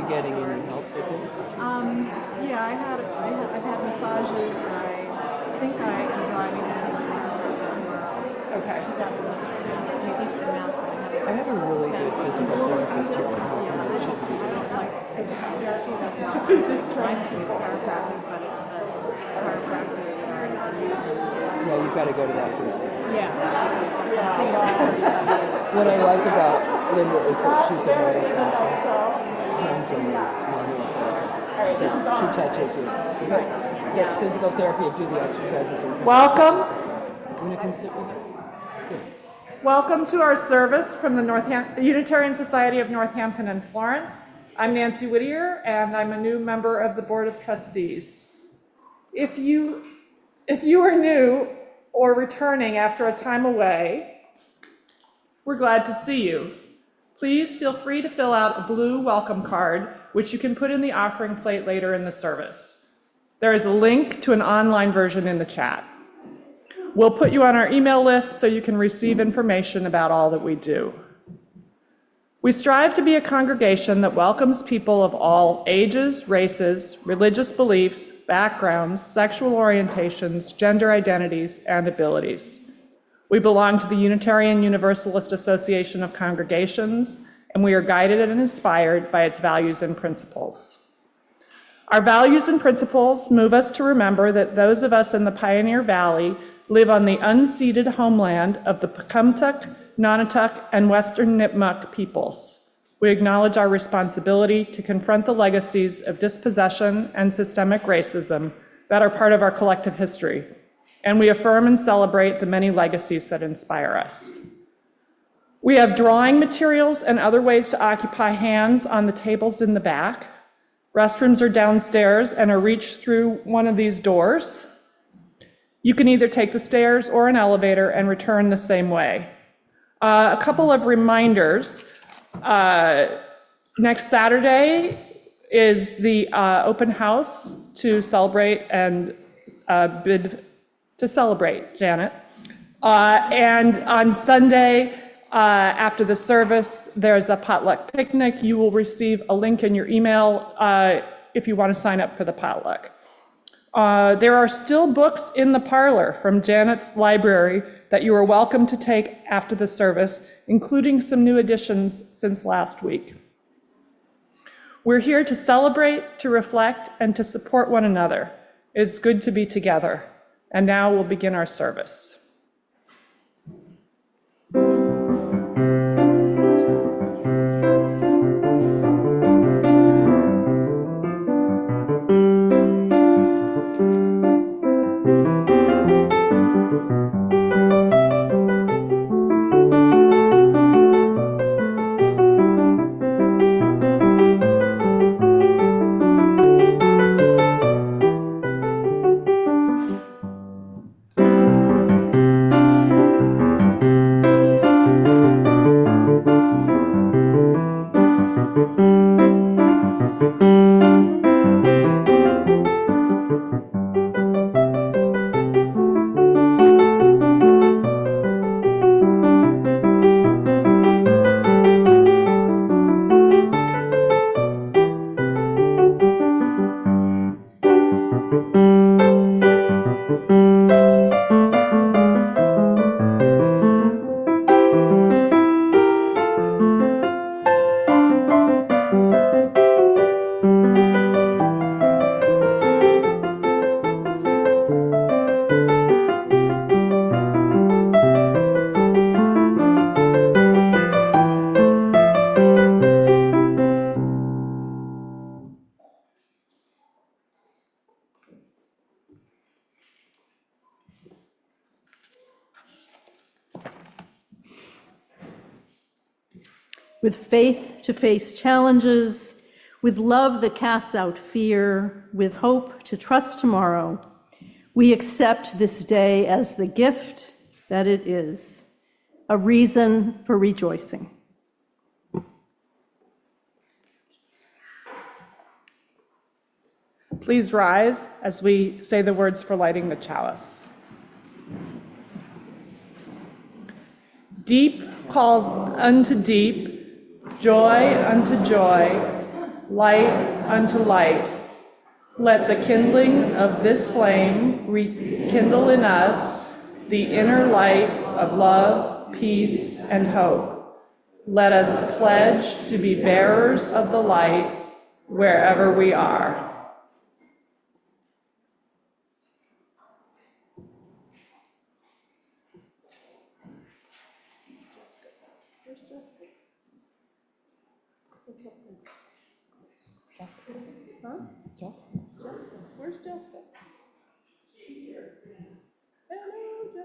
getting any help with it? Yeah, I've had massages, and I think I am driving to see my tomorrow. Okay. She's out of the Eastern Mass, but I have a really good physical therapist who can help me. I don't like physical therapy. That's not my life. I use chiropractic, but the chiropractor that I'm using is... Yeah, you've got to go to that person. Yeah. See all What I like about Linda is that she's a hands-on manual therapist. She touches you. But get physical therapy and do the exercises. Welcome. You want to come sit with us? Good. Welcome to our service from the Unitarian Society of Northampton and Florence. I'm Nancy Whittier, and I'm a new member of the Board of Trustees. If you are new or returning after a time away, we're glad to see you. Please feel free to fill out a blue welcome card, which you can put in the offering plate later in the service. There is a link to an online version in the chat. We'll put you on our email list so you can receive information about all that we do. We strive to be a congregation that welcomes people of all ages, races, religious beliefs, backgrounds, sexual orientations, gender identities, and abilities. We belong to the Unitarian Universalist Association of Congregations, and we are guided and inspired by its values and principles. Our values and principles move us to remember that those of us in the Pioneer Valley live on the unceded homeland of the Pecumtuck, Nonotuck, and Western Nipmuc peoples. We acknowledge our responsibility to confront the legacies of dispossession and systemic racism that are part of our collective history, and we affirm and celebrate the many legacies that inspire us. We have drawing materials and other ways to occupy hands on the tables in the back. Restrooms are downstairs and are reached through one of these doors. You can either take the stairs or an elevator and return the same way. A couple of reminders. Next Saturday is the open house to celebrate and bid to celebrate Janet. And on Sunday, after the service, there's a potluck picnic. You will receive a link in your email if you want to sign up for the potluck. There are still books in the parlor from Janet's library that you are welcome to take after the service, including some new additions since last week. We're here to celebrate, to reflect, and to support one another. It's good to be together. And now we'll begin our service. With faith to face challenges, with love that casts out fear, with hope to trust tomorrow, we accept this day as the gift that it is, a reason for rejoicing. Please rise as we say the words for lighting the chalice. Deep calls unto deep, joy unto joy, light unto light. Let the kindling of this flame rekindle in us the inner light of love, peace, and hope. Let us pledge to be bearers of the light wherever we are. Huh? Where's Jessica?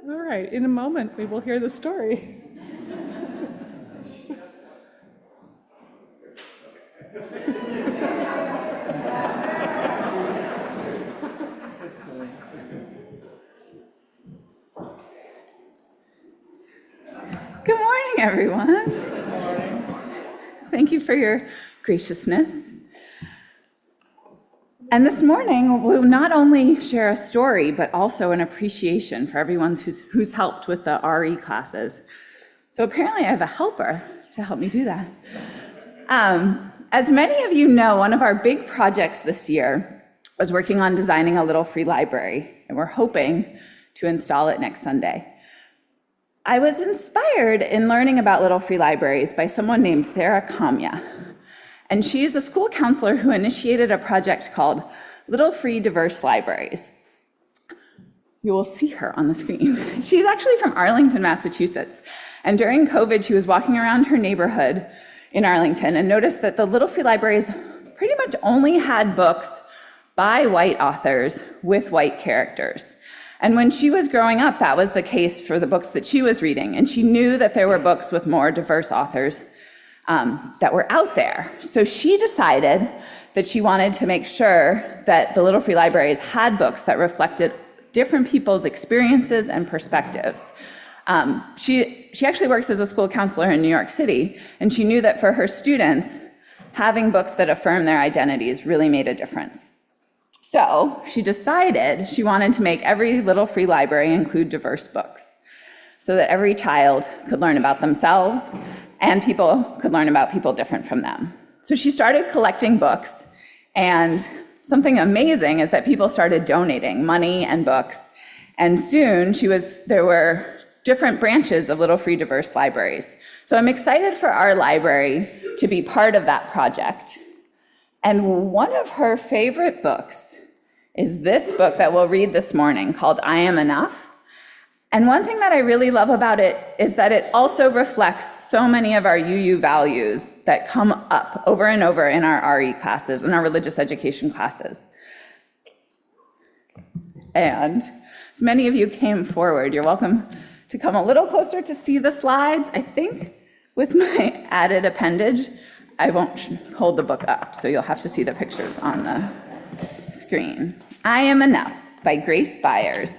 All right, in a moment we will hear the story. Good morning, everyone. Good morning. Thank you for your graciousness. And this morning, we'll not only share a story, but also an appreciation for everyone who's helped with the RE classes. So apparently I have a helper to help me do that. As many of you know, one of our big projects this year was working on designing a little free library, and we're hoping to install it next Sunday. I was inspired in learning about little free libraries by someone named Sarah Kamya. And she's a school counselor who initiated a project called Little Free Diverse Libraries. You will see her on the screen. She's actually from Arlington, Massachusetts. And during COVID, she was walking around her neighborhood in Arlington and noticed that the Little Free Libraries pretty much only had books by white authors with white characters. And when she was growing up, that was the case for the books that she was reading. And she knew that there were books with more diverse authors that were out there. So she decided that she wanted to make sure that the Little Free Libraries had books that reflected different people's experiences and perspectives. She actually works as a school counselor in New York City, and she knew that for her students, having books that affirm their identities really made a difference. So she decided she wanted to make every Little Free Library include diverse books so that every child could learn about themselves and people could learn about people different from them. So she started collecting books, and something amazing is that people started donating money and books, and soon there were different branches of Little Free Diverse Libraries. So I'm excited for our library to be part of that project. And one of her favorite books is this book that we'll read this morning called I Am Enough. And one thing that I really love about it is that it also reflects so many of our UU values that come up over and over in our RE classes, in our religious education classes. And as many of you came forward, you're welcome to come a little closer to see the slides. I think with my added appendage, I won't hold the book up, so you'll have to see the pictures on the screen. I Am Enough by Grace Byers,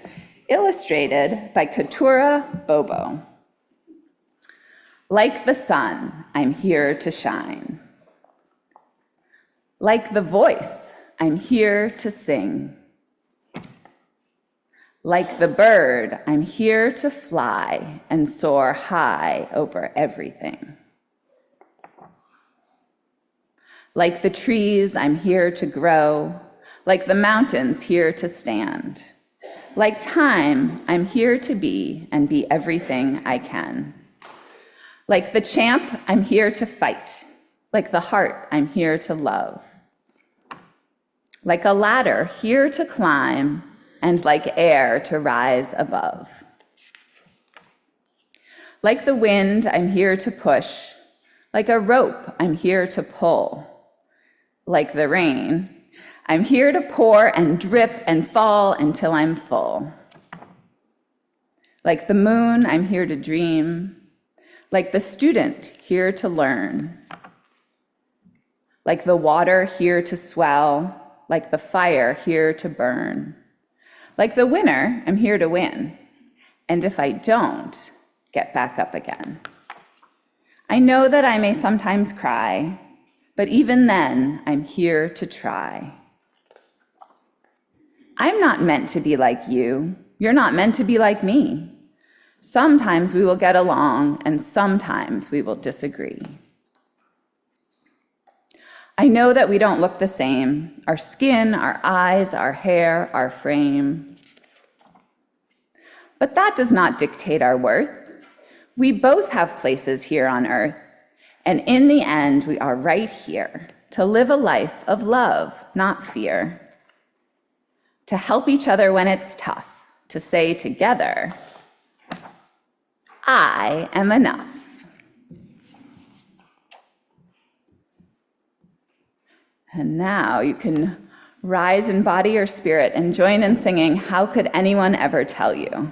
illustrated by Katura Bobo. Like the sun, I'm here to shine. Like the voice, I'm here to sing. Like the bird, I'm here to fly and soar high over everything. Like the trees, I'm here to grow. Like the mountains, here to stand. Like time, I'm here to be and be everything I can. Like the champ, I'm here to fight. Like the heart, I'm here to love. Like a ladder, here to climb, and like air to rise above. Like the wind, I'm here to push. Like a rope, I'm here to pull. Like the rain, I'm here to pour and drip and fall until I'm full. Like the moon, I'm here to dream. Like the student, here to learn. Like the water, here to swell. Like the fire, here to burn. Like the winner, I'm here to win. And if I don't, get back up again. I know that I may sometimes cry, but even then, I'm here to try. I'm not meant to be like you. You're not meant to be like me. Sometimes we will get along, and sometimes we will disagree. I know that we don't look the same, our skin, our eyes, our hair, our frame. But that does not dictate our worth. We both have places here on earth, and in the end, we are right here to live a life of love, not fear. To help each other when it's tough, to say together, I am enough. And now you can rise in body or spirit and join in singing, How Could Anyone Ever Tell You?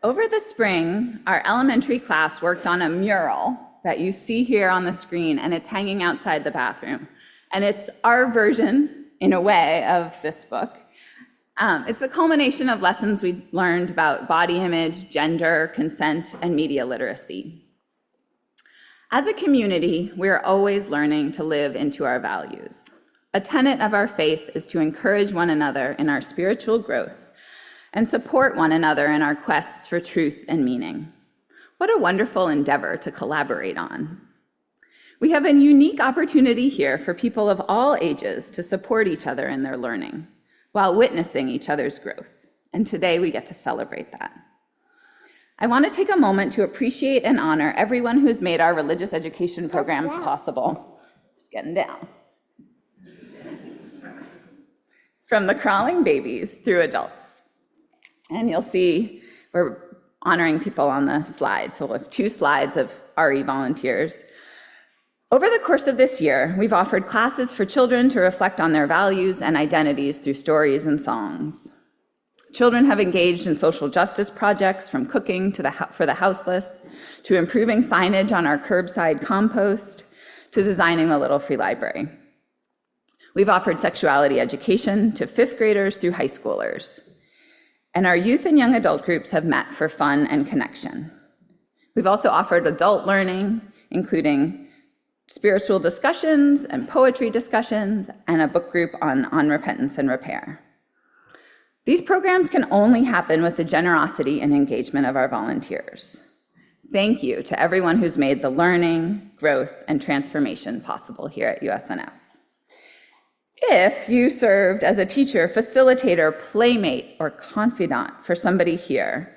Over the spring, our elementary class worked on a mural that you see here on the screen, and it's hanging outside the bathroom. And it's our version, in a way, of this book. It's the culmination of lessons we learned about body image, gender, consent, and media literacy. As a community, we are always learning to live into our values. A tenet of our faith is to encourage one another in our spiritual growth and support one another in our quests for truth and meaning. What a wonderful endeavor to collaborate on. We have a unique opportunity here for people of all ages to support each other in their learning while witnessing each other's growth. And today we get to celebrate that. I want to take a moment to appreciate and honor everyone who's made our religious education programs possible. Just getting down. From the crawling babies through adults. And you'll see we're honoring people on the slide. So we'll have 2 slides of RE volunteers. Over the course of this year, we've offered classes for children to reflect on their values and identities through stories and songs. Children have engaged in social justice projects, from cooking for the houseless, to improving signage on our curbside compost, to designing the Little Free Library. We've offered sexuality education to 5th graders through high schoolers. And our youth and young adult groups have met for fun and connection. We've also offered adult learning, including spiritual discussions and poetry discussions, and a book group on repentance and repair. These programs can only happen with the generosity and engagement of our volunteers. Thank you to everyone who's made the learning, growth, and transformation possible here at USNF. If you served as a teacher, facilitator, playmate, or confidant for somebody here,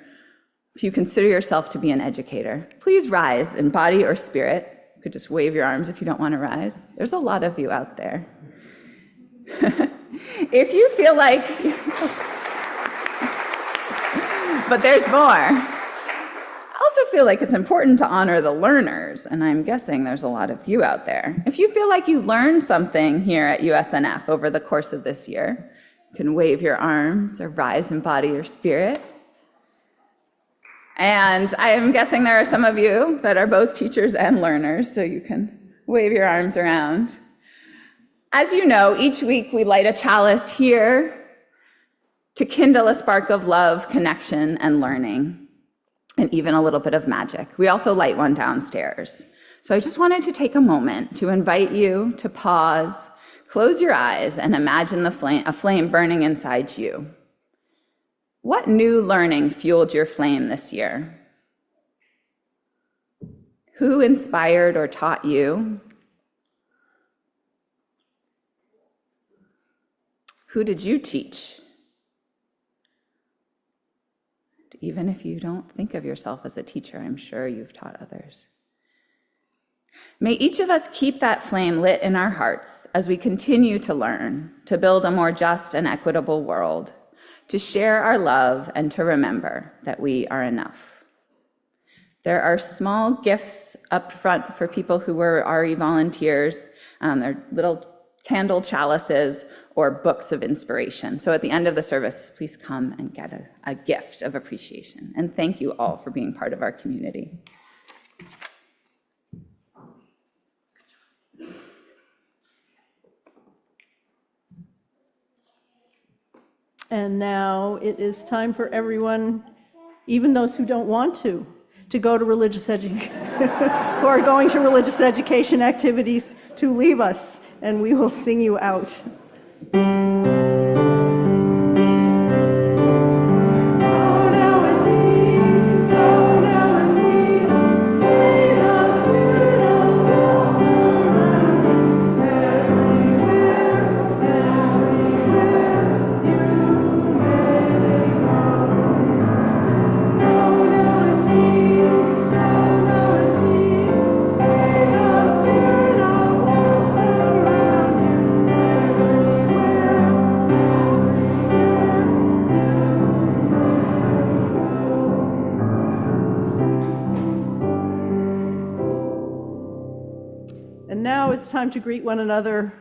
if you consider yourself to be an educator, please rise in body or spirit. You could just wave your arms if you don't want to rise. There's a lot of you out there. If you feel like, but there's more. I also feel like it's important to honor the learners, and I'm guessing there's a lot of you out there. If you feel like you learned something here at USNF over the course of this year, you can wave your arms or rise in body or spirit. And I am guessing there are some of you that are both teachers and learners, so you can wave your arms around. As you know, each week we light a chalice here to kindle a spark of love, connection, and learning, and even a little bit of magic. We also light one downstairs. So I just wanted to take a moment to invite you to pause, close your eyes, and imagine a flame burning inside you. What new learning fueled your flame this year? Who inspired or taught you? Who did you teach? Even if you don't think of yourself as a teacher, I'm sure you've taught others. May each of us keep that flame lit in our hearts as we continue to learn, to build a more just and equitable world, to share our love, and to remember that we are enough. There are small gifts up front for people who were RE volunteers. They're little candle chalices or books of inspiration. So at the end of the service, please come and get a gift of appreciation. And thank you all for being part of our community. And now it is time for everyone, even those who don't want to go to religious education, who are going to religious education activities, to leave us, and we will sing you out. Time to greet one another.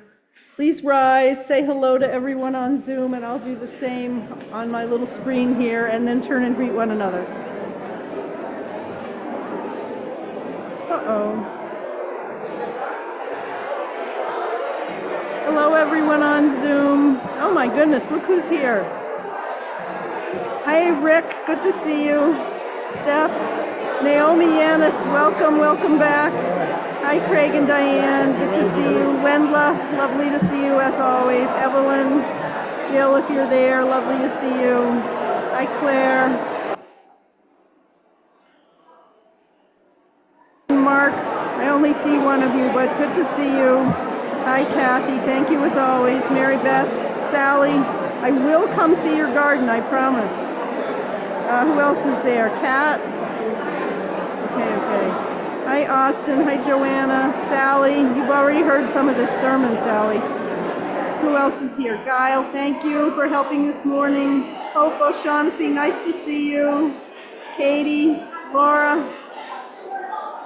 Please rise, say hello to everyone on Zoom, and I'll do the same on my little screen here, and then turn and greet one another. Uh-oh. Hello, everyone on Zoom. Oh my goodness, look who's here. Hi, Rick, good to see you. Steph, Naomi Yanis, welcome back. Hi, Craig and Diane, good to see you. Wendla, lovely to see you as always. Evelyn, Gil, if you're there, lovely to see you. Hi, Claire. Mark, I only see one of you, but good to see you. Hi, Kathy, thank you as always. Mary Beth, Sally, I will come see your garden, I promise. Who else is there? Kat? Okay. Hi, Austin. Hi, Joanna. Sally. You've already heard some of this sermon, Sally. Who else is here? Guile, thank you for helping this morning. Hope O'Shaughnessy, nice to see you. Katie, Laura,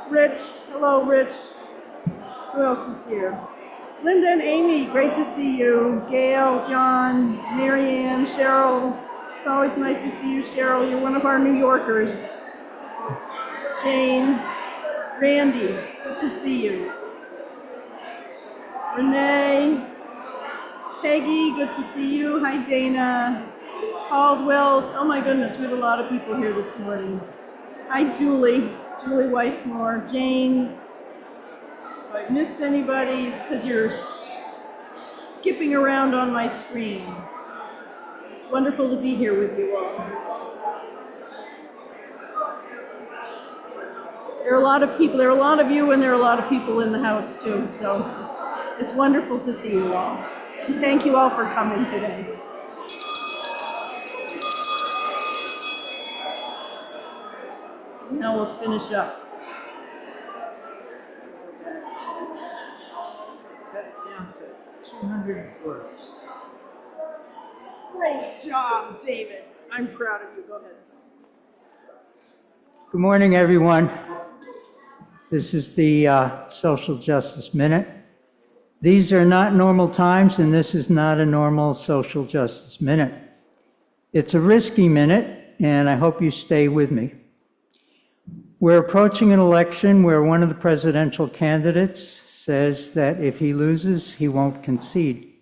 Rich. Hello, Rich. Who else is here? Linda and Amy, great to see you. Gail, John, Marianne, Cheryl. It's always nice to see you, Cheryl. You're one of our New Yorkers. Shane. Randy, good to see you. Renee, Peggy, good to see you. Hi, Dana. Caldwell's, oh my goodness, we have a lot of people here this morning. Hi, Julie Weissmore. Jane, if I missed anybody, it's because you're skipping around on my screen. It's wonderful to be here with you all. There are a lot of people, there are a lot of you, and there are a lot of people in the house too, so it's wonderful to see you all. And thank you all for coming today. Now we'll finish up. Cut it down to 200 words. Great job, David. I'm proud of you. Go ahead. Good morning, everyone. This is the Social Justice Minute. These are not normal times, and this is not a normal Social Justice Minute. It's a risky minute, and I hope you stay with me. We're approaching an election where one of the presidential candidates says that if he loses, he won't concede.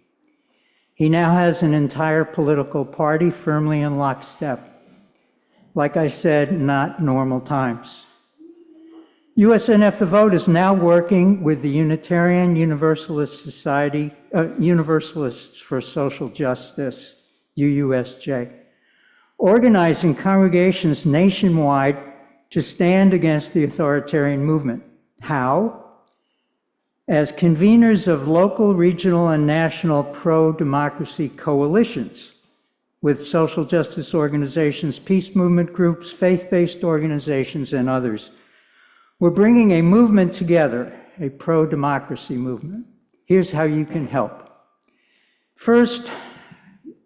He now has an entire political party firmly in lockstep. Like I said, not normal times. USNF The Vote is now working with the Unitarian Universalist Society, Universalists for Social Justice, UUSJ, organizing congregations nationwide to stand against the authoritarian movement. How? As conveners of local, regional, and national pro-democracy coalitions with social justice organizations, peace movement groups, faith-based organizations, and others. We're bringing a movement together, a pro-democracy movement. Here's how you can help. First,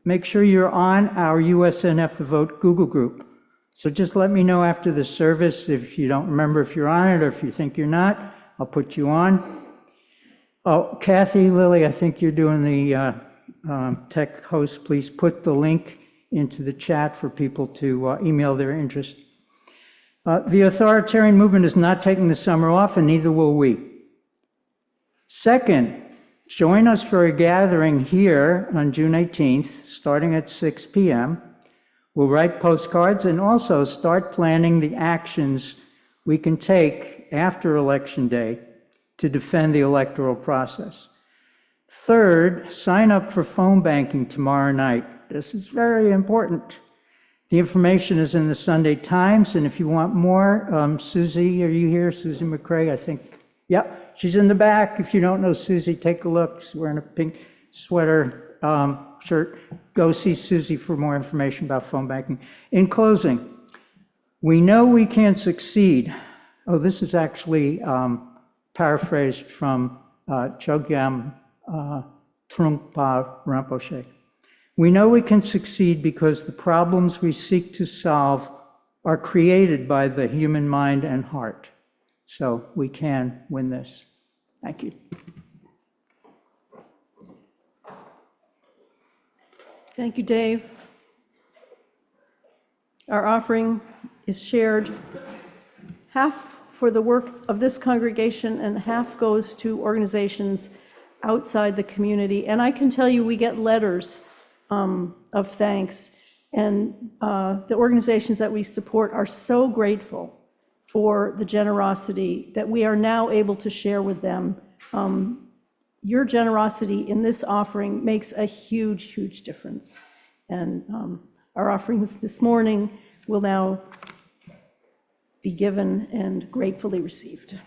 make sure you're on our USNF The Vote Google group. So just let me know after the service if you don't remember if you're on it or if you think you're not, I'll put you on. Oh, Kathy, Lily, I think you're doing the tech host. Please put the link into the chat for people to email their interest. The authoritarian movement is not taking the summer off, and neither will we. Second, join us for a gathering here on June 18th, starting at 6 p.m. We'll write postcards and also start planning the actions we can take after Election Day to defend the electoral process. Third, sign up for phone banking tomorrow night. This is very important. The information is in the Sunday Times, and if you want more, Susie, are you here? Susie McCrae, I think. Yep, she's in the back. If you don't know Susie, take a look. She's wearing a pink sweater, shirt. Go see Susie for more information about phone banking. In closing, we know we can succeed. Oh, this is actually paraphrased from Chogyam Trungpa Rinpoche. We know we can succeed because the problems we seek to solve are created by the human mind and heart. So we can win this. Thank you. Thank you, Dave. Our offering is shared half for the work of this congregation and half goes to organizations outside the community. And I can tell you we get letters of thanks, and the organizations that we support are so grateful for the generosity that we are now able to share with them. Your generosity in this offering makes a huge, huge difference. And our offerings this morning will now be given and gratefully received.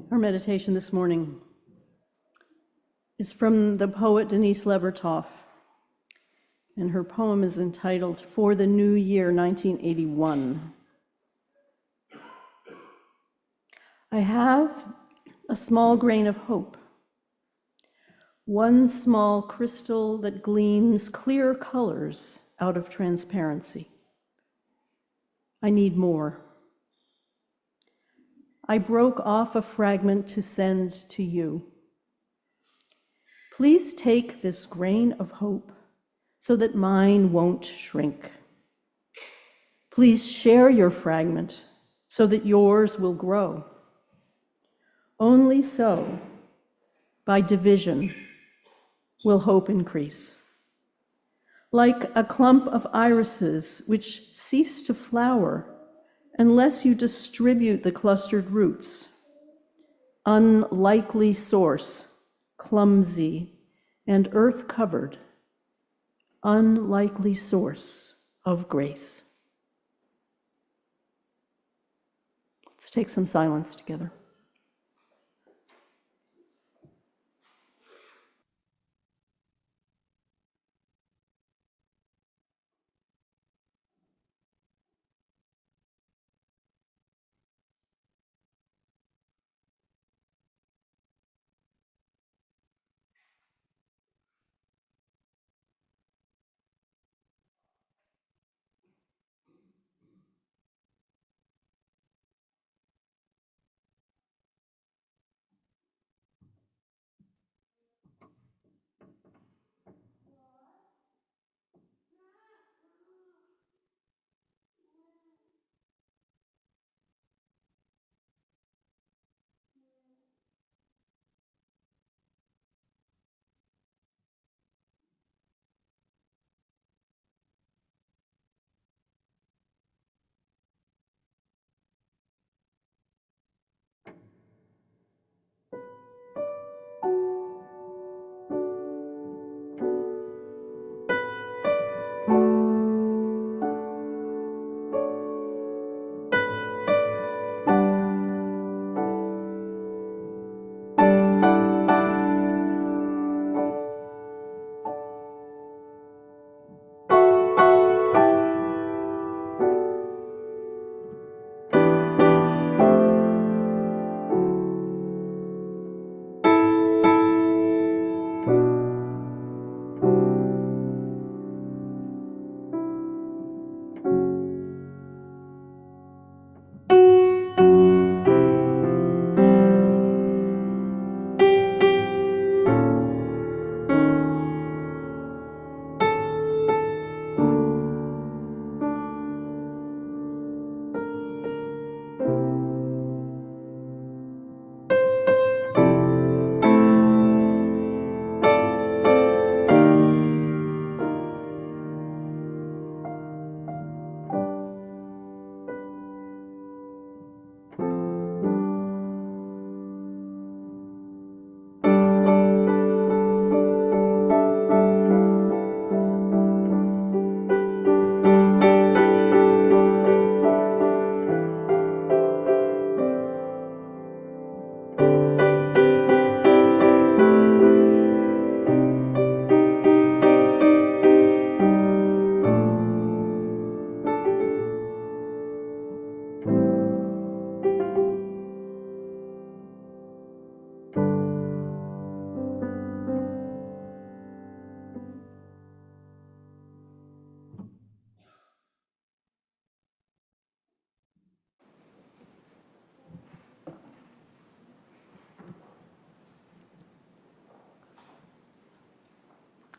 Our meditation this morning is from the poet Denise Levertov, and her poem is entitled For the New Year 1981. I have a small grain of hope, one small crystal that gleams clear colors out of transparency. I need more. I broke off a fragment to send to you. Please take this grain of hope so that mine won't shrink. Please share your fragment so that yours will grow. Only so, by division, will hope increase. Like a clump of irises which cease to flower unless you distribute the clustered roots. Unlikely source, clumsy and earth-covered, unlikely source of grace. Let's take some silence together.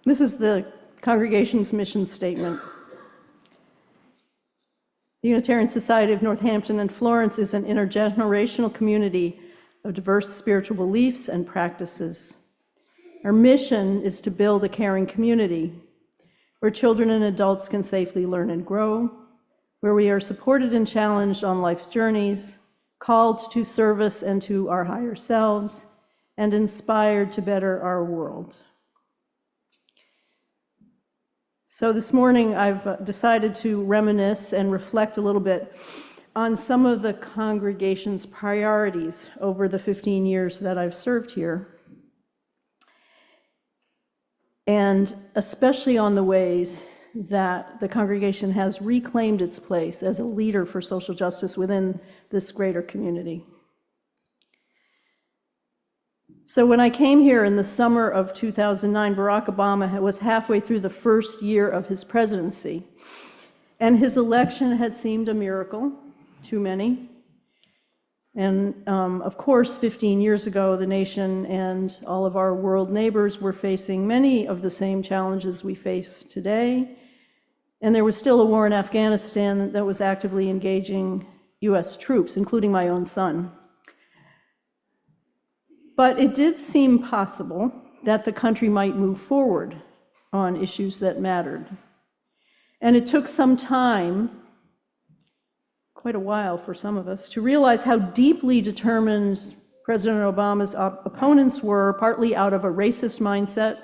This is the congregation's mission statement. The Unitarian Society of Northampton and Florence is an intergenerational community of diverse spiritual beliefs and practices. Our mission is to build a caring community where children and adults can safely learn and grow, where we are supported and challenged on life's journeys, called to service and to our higher selves, and inspired to better our world. So this morning, I've decided to reminisce and reflect a little bit on some of the congregation's priorities over the 15 years that I've served here, and especially on the ways that the congregation has reclaimed its place as a leader for social justice within this greater community. So when I came here in the summer of 2009, Barack Obama was halfway through the first year of his presidency, and his election had seemed a miracle to many. And of course, 15 years ago, the nation and all of our world neighbors were facing many of the same challenges we face today. And there was still a war in Afghanistan that was actively engaging US troops, including my own son. But it did seem possible that the country might move forward on issues that mattered. And it took some time, quite a while for some of us, to realize how deeply determined President Obama's opponents were, partly out of a racist mindset,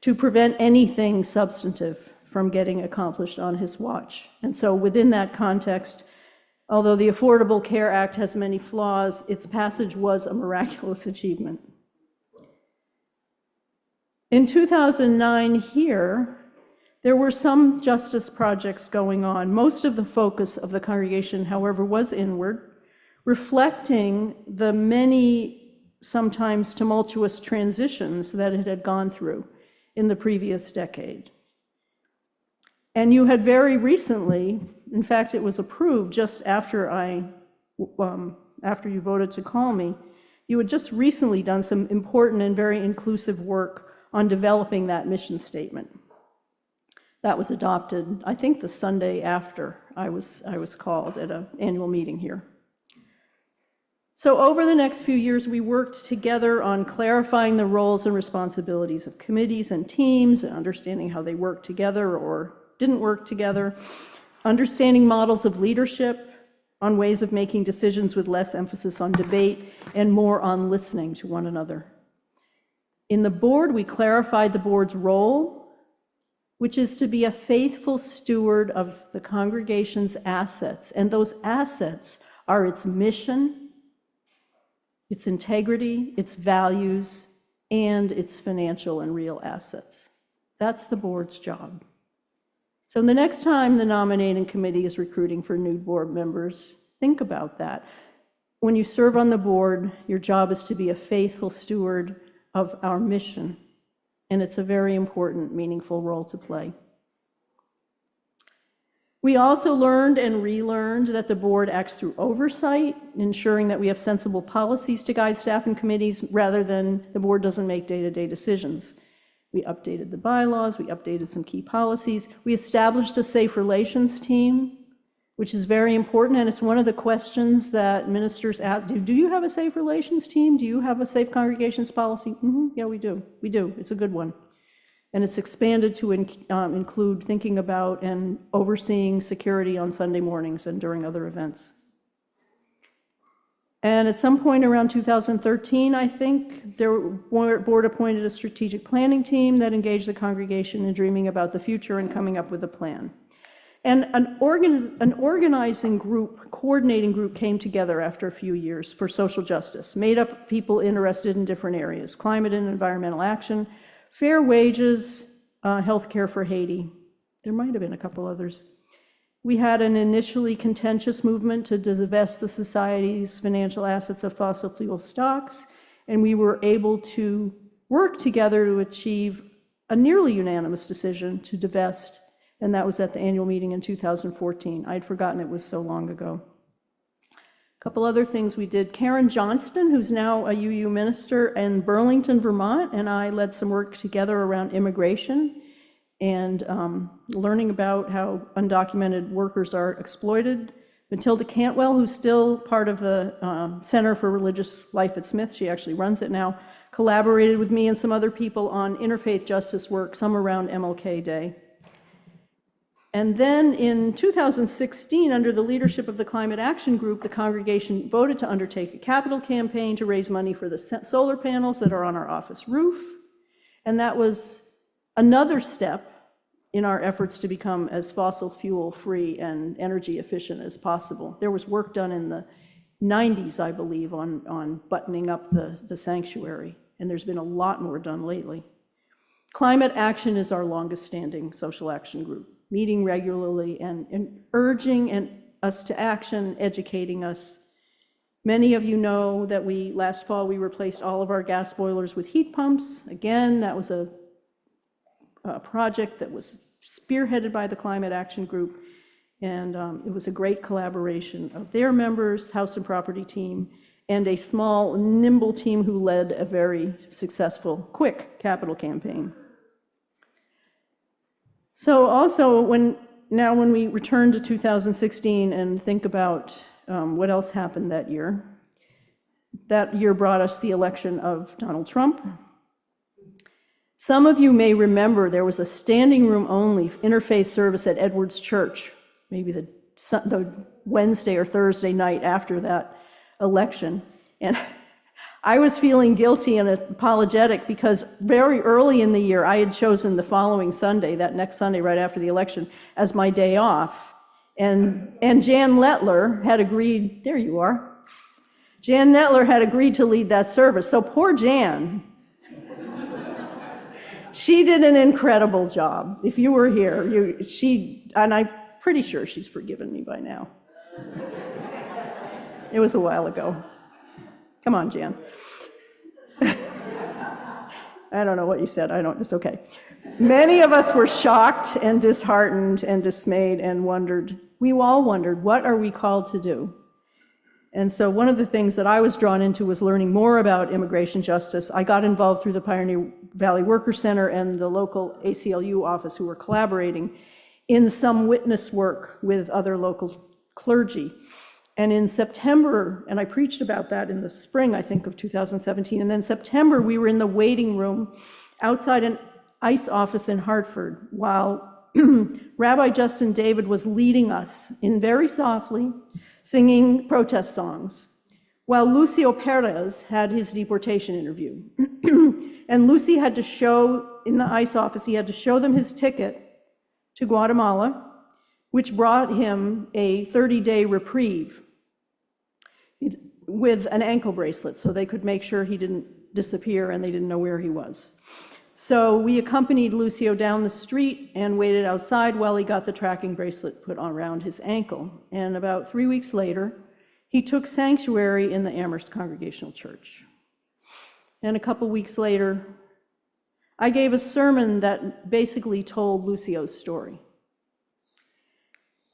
to prevent anything substantive from getting accomplished on his watch. And so within that context, although the Affordable Care Act has many flaws, its passage was a miraculous achievement. In 2009 here, there were some justice projects going on. Most of the focus of the congregation, however, was inward, reflecting the many, sometimes tumultuous transitions that it had gone through in the previous decade. And you had very recently, in fact, it was approved just after after you voted to call me, you had just recently done some important and very inclusive work on developing that mission statement. That was adopted, I think, the Sunday after I was called at an annual meeting here. So over the next few years, we worked together on clarifying the roles and responsibilities of committees and teams, and understanding how they work together or didn't work together, understanding models of leadership, on ways of making decisions with less emphasis on debate and more on listening to one another. In the board, we clarified the board's role, which is to be a faithful steward of the congregation's assets. And those assets are its mission, its integrity, its values, and its financial and real assets. That's the board's job. So the next time the nominating committee is recruiting for new board members, think about that. When you serve on the board, your job is to be a faithful steward of our mission, and it's a very important, meaningful role to play. We also learned and relearned that the board acts through oversight, ensuring that we have sensible policies to guide staff and committees rather than the board doesn't make day-to-day decisions. We updated the bylaws, we updated some key policies. We established a safe relations team, which is very important, and it's one of the questions that ministers ask. Do you have a safe relations team? Do you have a safe congregations policy? Yeah, we do. We do. It's a good one. And it's expanded to include thinking about and overseeing security on Sunday mornings and during other events. And at some point around 2013, I think, the board appointed a strategic planning team that engaged the congregation in dreaming about the future and coming up with a plan. And an organizing group, coordinating group came together after a few years for social justice, made up of people interested in different areas: climate and environmental action, fair wages, healthcare for Haiti. There might have been a couple others. We had an initially contentious movement to divest the society's financial assets of fossil fuel stocks, and we were able to work together to achieve a nearly unanimous decision to divest, and that was at the annual meeting in 2014. I'd forgotten it was so long ago. A couple other things we did. Karen Johnston, who's now a UU minister in Burlington, Vermont, and I led some work together around immigration and learning about how undocumented workers are exploited. Matilda Cantwell, who's still part of the Center for Religious Life at Smith, she actually runs it now, collaborated with me and some other people on interfaith justice work, some around MLK Day. And then in 2016, under the leadership of the Climate Action Group, the congregation voted to undertake a capital campaign to raise money for the solar panels that are on our office roof. And that was another step in our efforts to become as fossil fuel free and energy efficient as possible. There was work done in the 90s, I believe, on buttoning up the sanctuary, and there's been a lot more done lately. Climate Action is our longest standing social action group, meeting regularly and urging us to action, educating us. Many of you know that last fall we replaced all of our gas boilers with heat pumps. Again, that was a project that was spearheaded by the Climate Action Group, and it was a great collaboration of their members, House and Property team, and a small, nimble team who led a very successful, quick capital campaign. So also, when we return to 2016 and think about what else happened that year brought us the election of Donald Trump. Some of you may remember there was a standing room only interfaith service at Edwards Church, maybe the Wednesday or Thursday night after that election. And I was feeling guilty and apologetic because very early in the year, I had chosen the following Sunday, that next Sunday right after the election, as my day off. And Jan Lettler had agreed, there you are. Jan Lettler had agreed to lead that service. So poor Jan, she did an incredible job. If you were here, and I'm pretty sure she's forgiven me by now. It was a while ago. Come on, Jan. I don't know what you said. It's okay. Many of us were shocked and disheartened and dismayed and we all wondered, what are we called to do? And so one of the things that I was drawn into was learning more about immigration justice. I got involved through the Pioneer Valley Worker Center and the local ACLU office, who were collaborating in some witness work with other local clergy. And in September, and I preached about that in the spring, I think, of 2017, and then September, we were in the waiting room outside an ICE office in Hartford while Rabbi Justin David was leading us in very softly, singing protest songs, while Lucio Perez had his deportation interview. And Lucy had to show, in the ICE office, he had to show them his ticket to Guatemala, which brought him a 30-day reprieve with an ankle bracelet, so they could make sure he didn't disappear and they didn't know where he was. So we accompanied Lucio down the street and waited outside while he got the tracking bracelet put around his ankle. And about 3 weeks later, he took sanctuary in the Amherst Congregational Church. And a couple weeks later, I gave a sermon that basically told Lucio's story.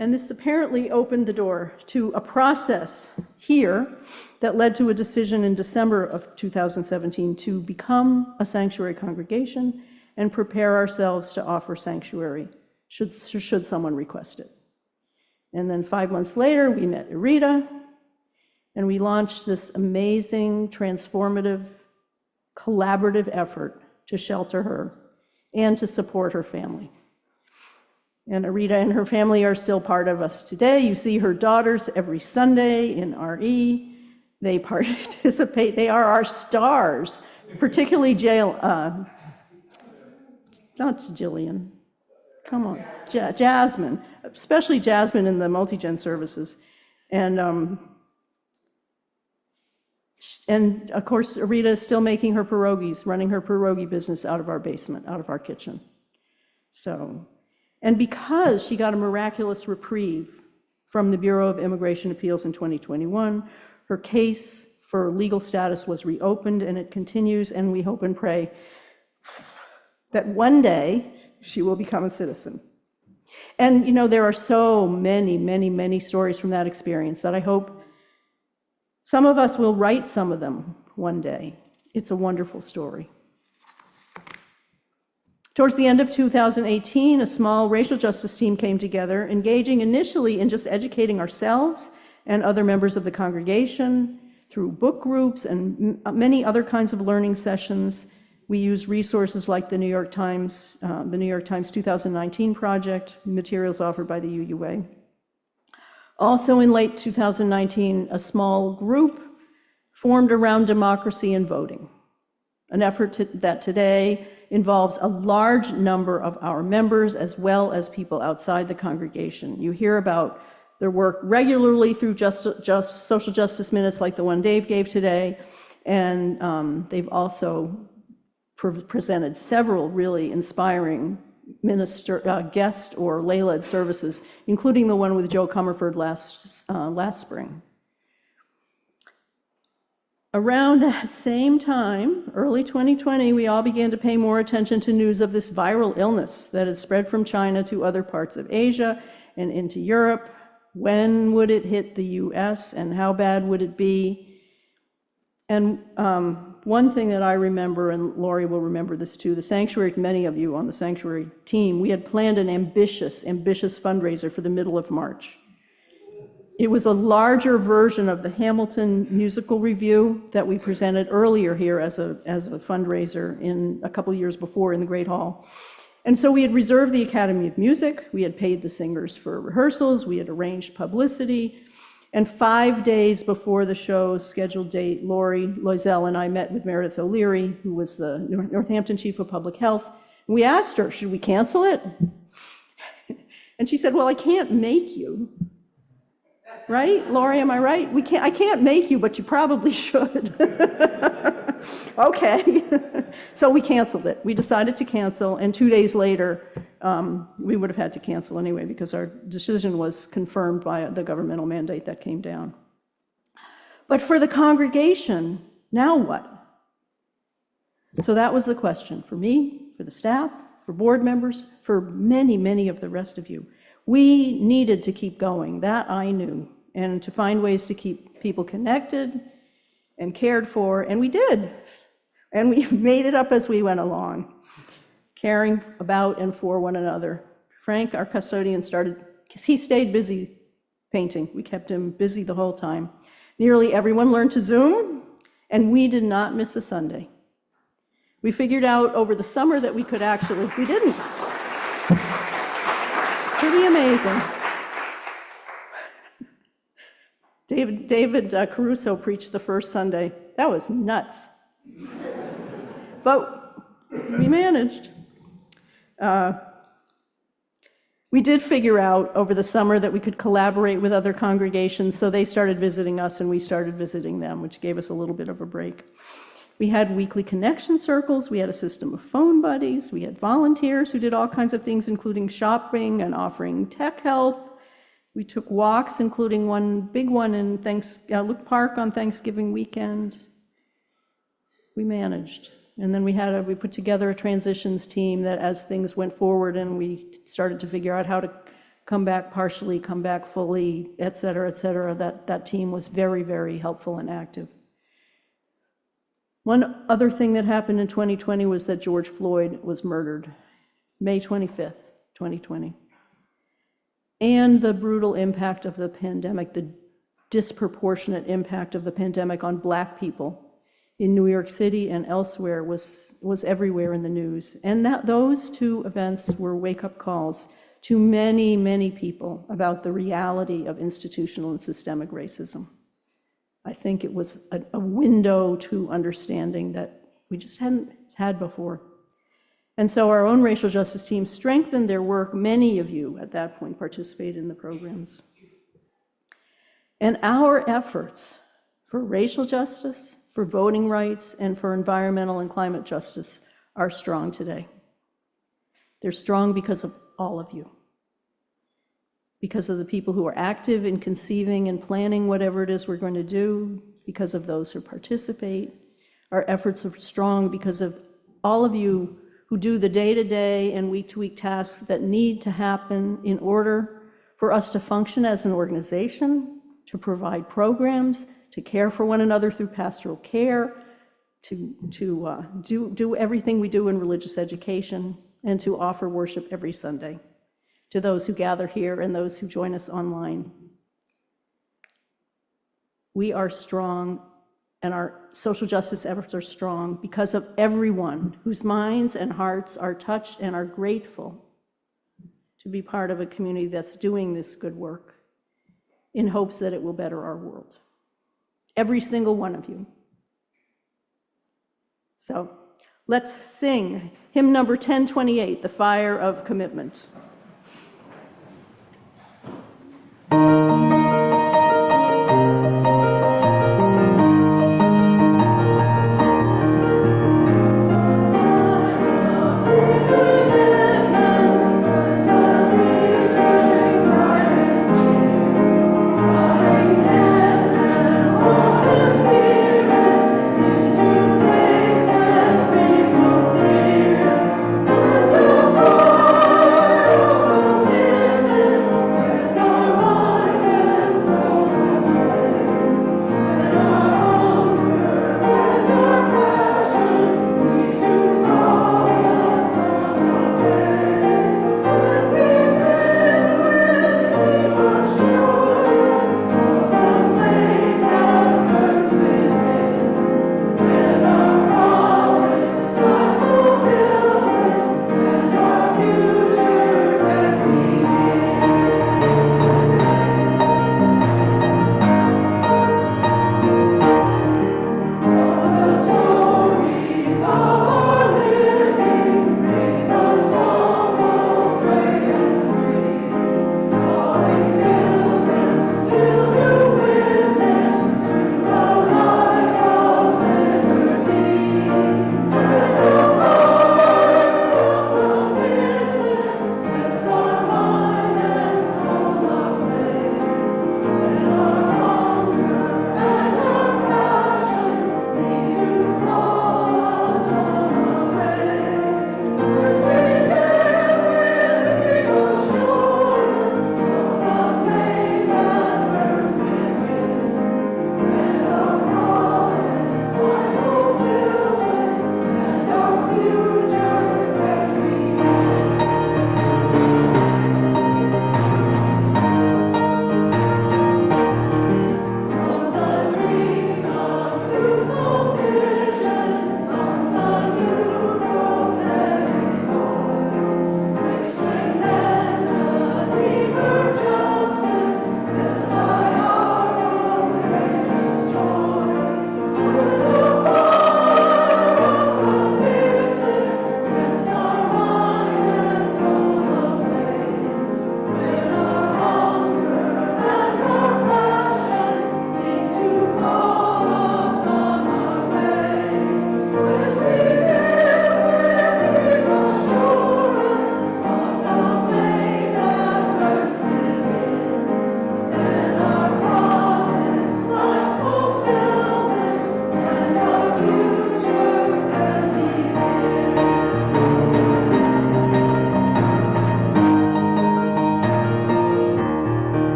And this apparently opened the door to a process here that led to a decision in December of 2017 to become a sanctuary congregation and prepare ourselves to offer sanctuary should someone request it. And then 5 months later, we met Irita, and we launched this amazing, transformative, collaborative effort to shelter her and to support her family. And Irita and her family are still part of us today. You see her daughters every Sunday in RE. They participate. They are our stars, particularly not Jillian. Come on, Jasmine, especially Jasmine in the multi-gen services. And of course, Irita is still making her pierogies, running her pierogi business out of our basement, out of our kitchen. And because she got a miraculous reprieve from the Bureau of Immigration Appeals in 2021, her case for legal status was reopened, and it continues, and we hope and pray that one day she will become a citizen. And there are so many, many, many stories from that experience that I hope some of us will write some of them one day. It's a wonderful story. Towards the end of 2018, a small racial justice team came together, engaging initially in just educating ourselves and other members of the congregation through book groups and many other kinds of learning sessions. We used resources like the New York Times 2019 project, materials offered by the UUA. Also in late 2019, a small group formed around democracy and voting, an effort that today involves a large number of our members as well as people outside the congregation. You hear about their work regularly through social justice minutes like the one Dave gave today, and they've also presented several really inspiring guest or lay-led services, including the one with Joe Comerford last spring. Around that same time, early 2020, we all began to pay more attention to news of this viral illness that had spread from China to other parts of Asia and into Europe. When would it hit the US and how bad would it be? And one thing that I remember, and Lori will remember this too, the Sanctuary, many of you on the Sanctuary team, we had planned an ambitious fundraiser for the middle of March. It was a larger version of the Hamilton musical review that we presented earlier here as a fundraiser in a couple years before in the Great Hall. And so we had reserved the Academy of Music, we had paid the singers for rehearsals, we had arranged publicity, and 5 days before the show's scheduled date, Lori Loisel and I met with Meredith O'Leary, who was the Northampton Chief of Public Health. And we asked her, should we cancel it? And she said, well, I can't make you. Right, Lori, am I right? I can't make you, but you probably should. Okay. So we canceled it. We decided to cancel, and 2 days later, we would have had to cancel anyway because our decision was confirmed by the governmental mandate that came down. But for the congregation, now what? So that was the question for me, for the staff, for board members, for many, many of the rest of you. We needed to keep going, that I knew, and to find ways to keep people connected and cared for, and we did. And we made it up as we went along, caring about and for one another. Frank, our custodian, he stayed busy painting. We kept him busy the whole time. Nearly everyone learned to Zoom, and we did not miss a Sunday. We figured out over the summer that we didn't. Pretty amazing. David Caruso preached the first Sunday. That was nuts. But we managed. We did figure out over the summer that we could collaborate with other congregations, so they started visiting us and we started visiting them, which gave us a little bit of a break. We had weekly connection circles, we had a system of phone buddies, we had volunteers who did all kinds of things, including shopping and offering tech help. We took walks, including one big one in Luke Park on Thanksgiving weekend. We managed. And then we put together a transitions team that as things went forward and we started to figure out how to come back partially, come back fully, et cetera, that team was very, very helpful and active. One other thing that happened in 2020 was that George Floyd was murdered, May 25th, 2020. And the brutal impact of the pandemic, the disproportionate impact of the pandemic on Black people in New York City and elsewhere was everywhere in the news. And those two events were wake-up calls to many, many people about the reality of institutional and systemic racism. I think it was a window to understanding that we just hadn't had before. And so our own racial justice team strengthened their work. Many of you at that point participated in the programs. And our efforts for racial justice, for voting rights, and for environmental and climate justice are strong today. They're strong because of all of you. Because of the people who are active in conceiving and planning whatever it is we're going to do, because of those who participate. Our efforts are strong because of all of you who do the day-to-day and week-to-week tasks that need to happen in order for us to function as an organization, to provide programs, to care for one another through pastoral care, to do everything we do in religious education, and to offer worship every Sunday to those who gather here and those who join us online. We are strong, and our social justice efforts are strong because of everyone whose minds and hearts are touched and are grateful to be part of a community that's doing this good work in hopes that it will better our world. Every single one of you. So Let's sing hymn number 1028, The Fire of Commitment.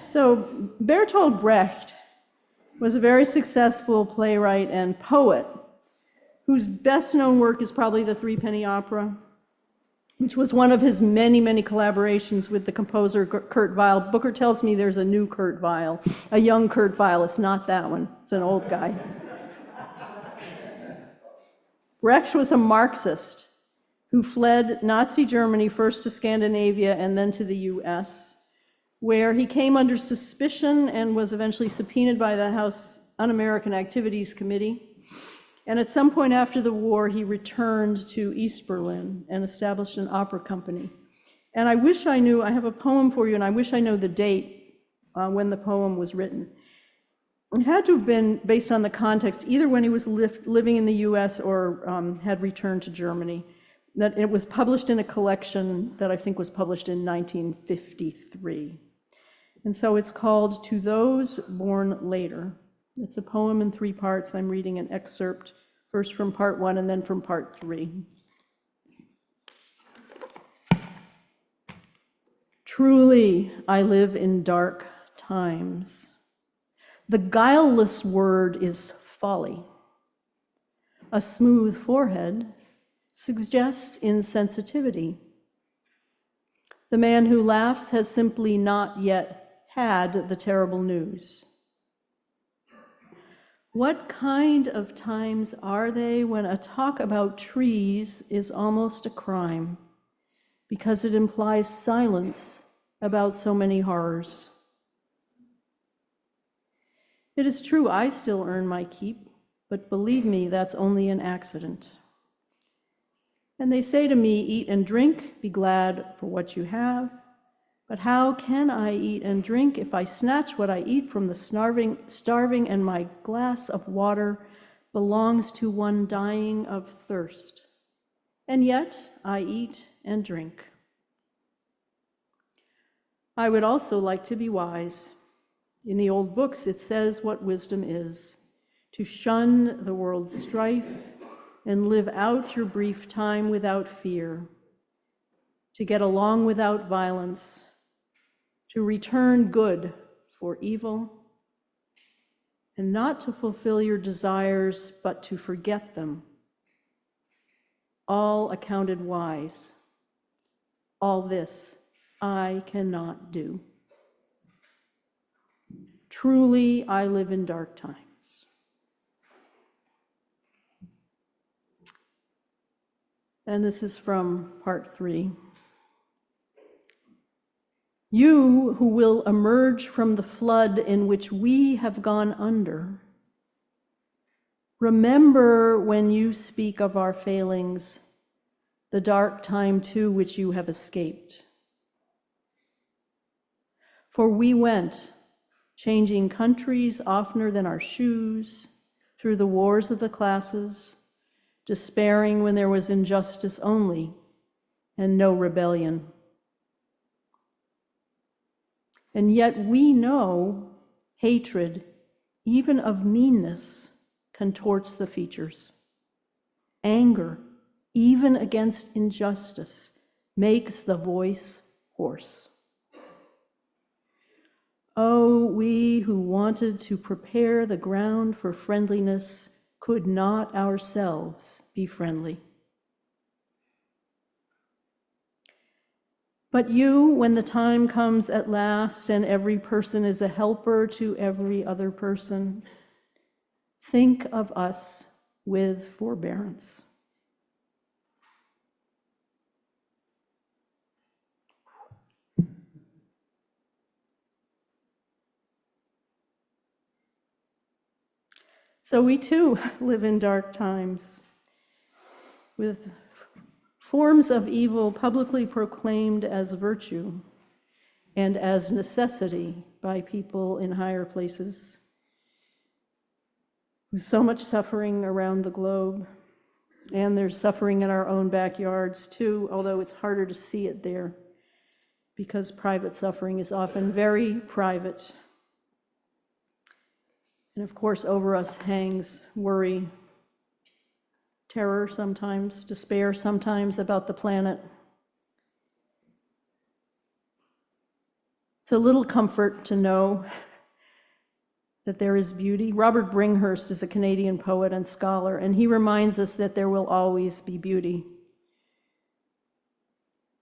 So Bertolt Brecht was a very successful playwright and poet whose best-known work is probably the Threepenny Opera, which was one of his many, many collaborations with the composer Kurt Weill. Booker tells me there's a new Kurt Weill, a young Kurt Weill. It's not that one. It's an old guy. Brecht was a Marxist who fled Nazi Germany first to Scandinavia and then to the US, where he came under suspicion and was eventually subpoenaed by the House Un-American Activities Committee. And at some point after the war, he returned to East Berlin and established an opera company. And I wish I knew, I have a poem for you, and I wish I know the date when the poem was written. It had to have been based on the context, either when he was living in the US or had returned to Germany. That it was published in a collection that I think was published in 1953. And so it's called To Those Born Later. It's a poem in 3 parts. I'm reading an excerpt, first from part 1 and then from part 3. Truly, I live in dark times. The guileless word is folly. A smooth forehead suggests insensitivity. The man who laughs has simply not yet had the terrible news. What kind of times are they when a talk about trees is almost a crime because it implies silence about so many horrors? It is true, I still earn my keep, but believe me, that's only an accident. And they say to me, eat and drink, be glad for what you have. But how can I eat and drink if I snatch what I eat from the starving and my glass of water belongs to one dying of thirst? And yet I eat and drink. I would also like to be wise. In the old books, it says what wisdom is: to shun the world's strife and live out your brief time without fear, to get along without violence, to return good for evil, and not to fulfill your desires, but to forget them. All accounted wise. All this I cannot do. Truly, I live in dark times. And this is from part 3. You who will emerge from the flood in which we have gone under, remember when you speak of our failings, the dark time too which you have escaped. For we went, changing countries oftener than our shoes, through the wars of the classes, despairing when there was injustice only and no rebellion. And yet we know hatred, even of meanness, contorts the features. Anger, even against injustice, makes the voice hoarse. Oh, we who wanted to prepare the ground for friendliness could not ourselves be friendly. But you, when the time comes at last and every person is a helper to every other person, think of us with forbearance. So we too live in dark times, with forms of evil publicly proclaimed as virtue and as necessity by people in higher places. With so much suffering around the globe, and there's suffering in our own backyards too, although it's harder to see it there because private suffering is often very private. And of course, over us hangs worry, terror sometimes, despair sometimes about the planet. It's a little comfort to know that there is beauty. Robert Bringhurst is a Canadian poet and scholar, and he reminds us that there will always be beauty.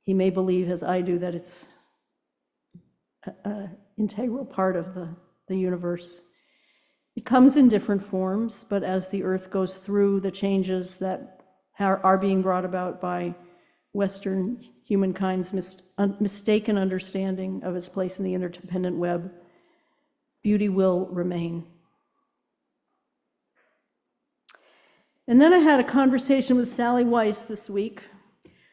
He may believe, as I do, that it's an integral part of the universe. It comes in different forms, but as the earth goes through the changes that are being brought about by Western humankind's mistaken understanding of its place in the interdependent web, beauty will remain. And then I had a conversation with Sally Weiss this week,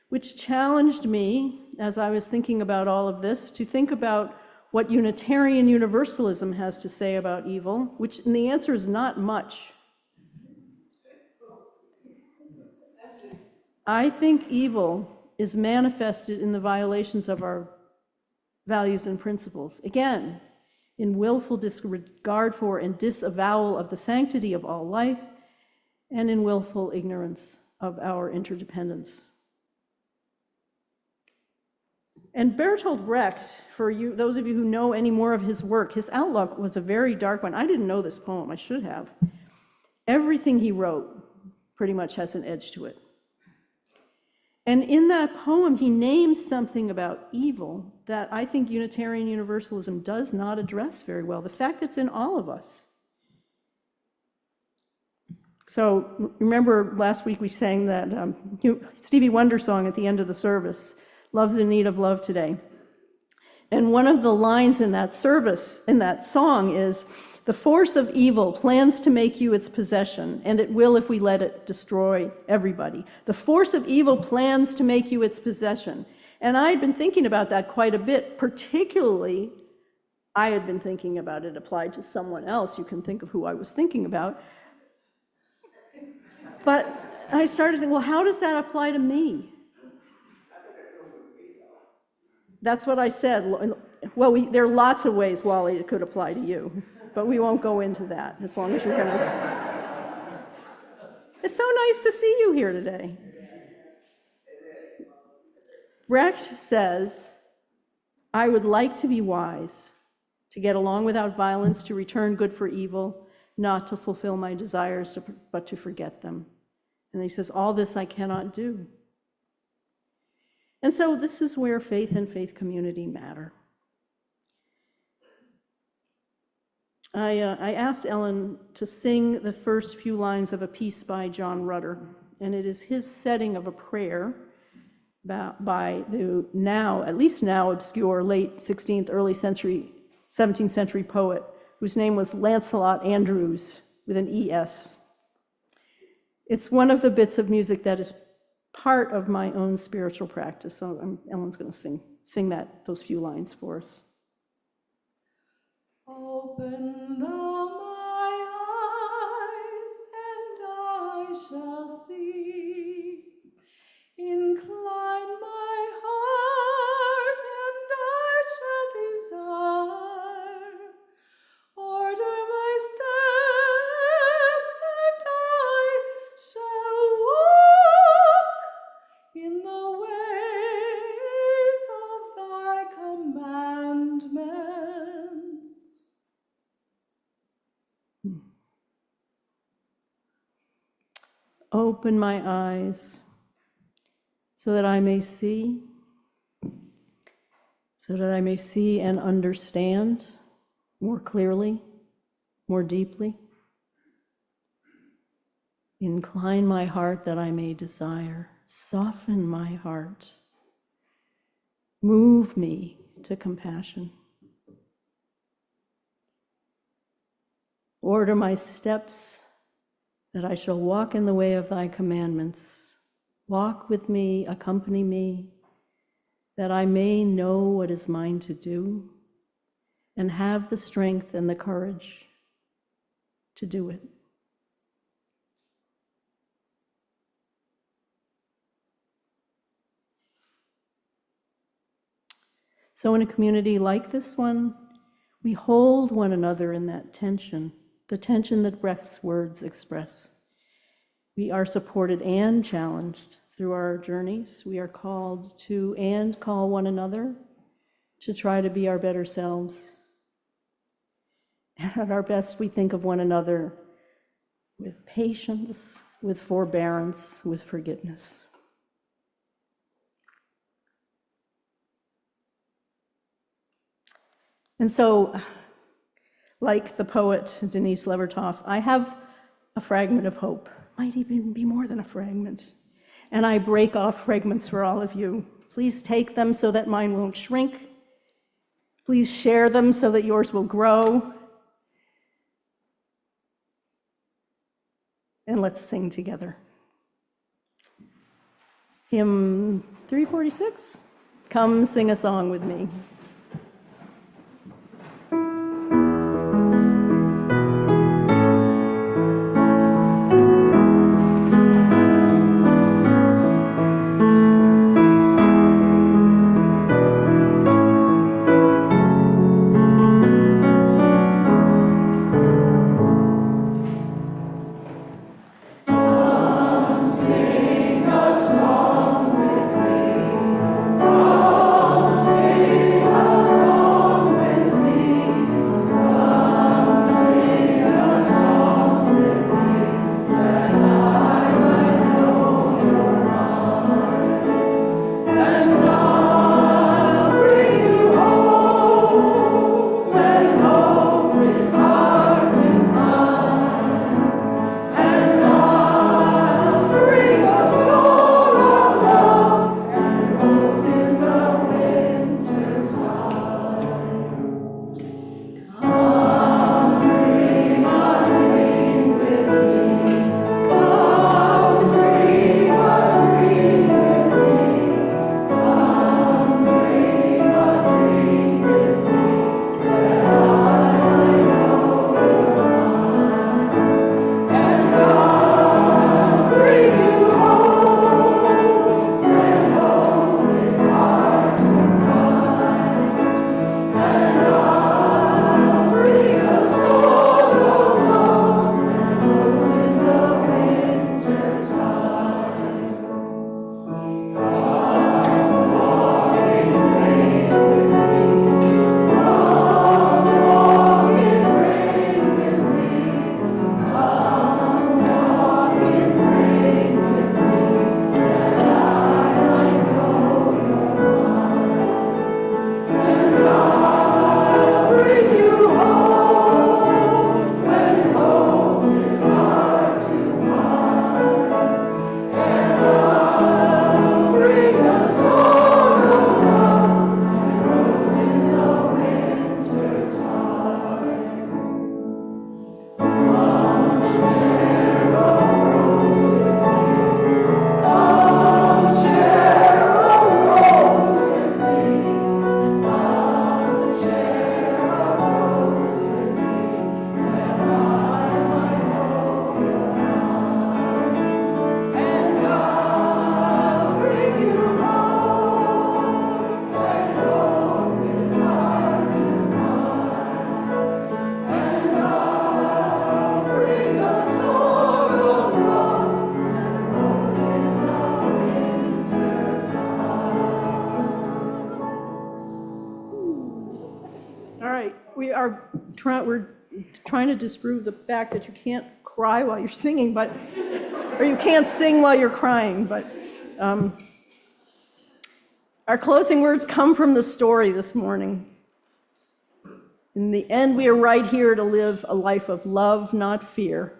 which challenged me, as I was thinking about all of this, to think about what Unitarian Universalism has to say about evil, and the answer is not much. I think evil is manifested in the violations of our values and principles. Again, in willful disregard for and disavowal of the sanctity of all life, and in willful ignorance of our interdependence. And Bertolt Brecht, for you, those of you who know any more of his work, his outlook was a very dark one. I didn't know this poem, I should have. Everything he wrote pretty much has an edge to it. And in that poem, he names something about evil that I think Unitarian Universalism does not address very well, the fact that it's in all of us. So remember last week we sang that Stevie Wonder song at the end of the service, Love's in Need of Love Today. And one of the lines in that service, in that song is, The force of evil plans to make you its possession, and it will if we let it destroy everybody. The force of evil plans to make you its possession. And I had been thinking about that quite a bit, particularly I had been thinking about it applied to someone else. You can think of who I was thinking about. But I started thinking, well, how does that apply to me? That's what I said. Well, there are lots of ways, Wally, it could apply to you, but we won't go into that as long as you're going to. It's so nice to see you here today. Brecht says, I would like to be wise, to get along without violence, to return good for evil, not to fulfill my desires, but to forget them. And he says, all this I cannot do. And so this is where faith and faith community matter. I asked Ellen to sing the first few lines of a piece by John Rutter, and it is his setting of a prayer by the now, at least now obscure, late 16th, early 17th century poet, whose name was Lancelot Andrewes, with an E-S. It's one of the bits of music that is part of my own spiritual practice, so Ellen's going to sing those few lines for us. Open thou my eyes, and I shall see. Incline my heart, and I shall desire. Order my steps, and I shall walk in the ways of thy commandments. Open my eyes so that I may see, and understand more clearly, more deeply. Incline my heart that I may desire. Soften my heart. Move me to compassion. Order my steps that I shall walk in the way of thy commandments. Walk with me, accompany me, that I may know what is mine to do and have the strength and the courage to do it. So in a community like this one, we hold one another in that tension, the tension that Brecht's words express. We are supported and challenged through our journeys. We are called to and call one another to try to be our better selves. And at our best, we think of one another with patience, with forbearance, with forgiveness. And so, like the poet Denise Levertov, I have a fragment of hope. Might even be more than a fragment. And I break off fragments for all of you. Please take them so that mine won't shrink. Please share them so that yours will grow. And let's sing together. Hymn 346. Come sing a song with me. Sing All right, we're trying to disprove the fact that you can't cry while you're singing, or you can't sing while you're crying, but our closing words come from the story this morning. In the end, we are right here to live a life of love, not fear,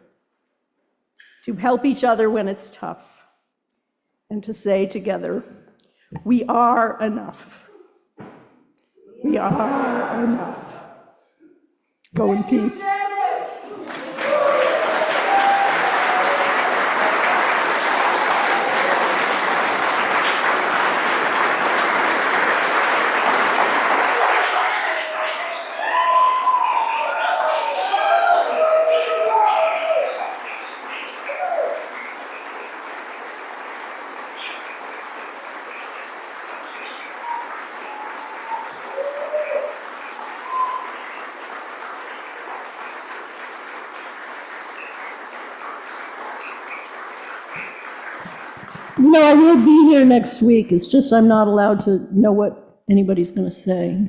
to help each other when it's tough, and to say together, we are enough. We are enough. Go in peace. I will be here next week. It's just I'm not allowed to know what anybody's going to say.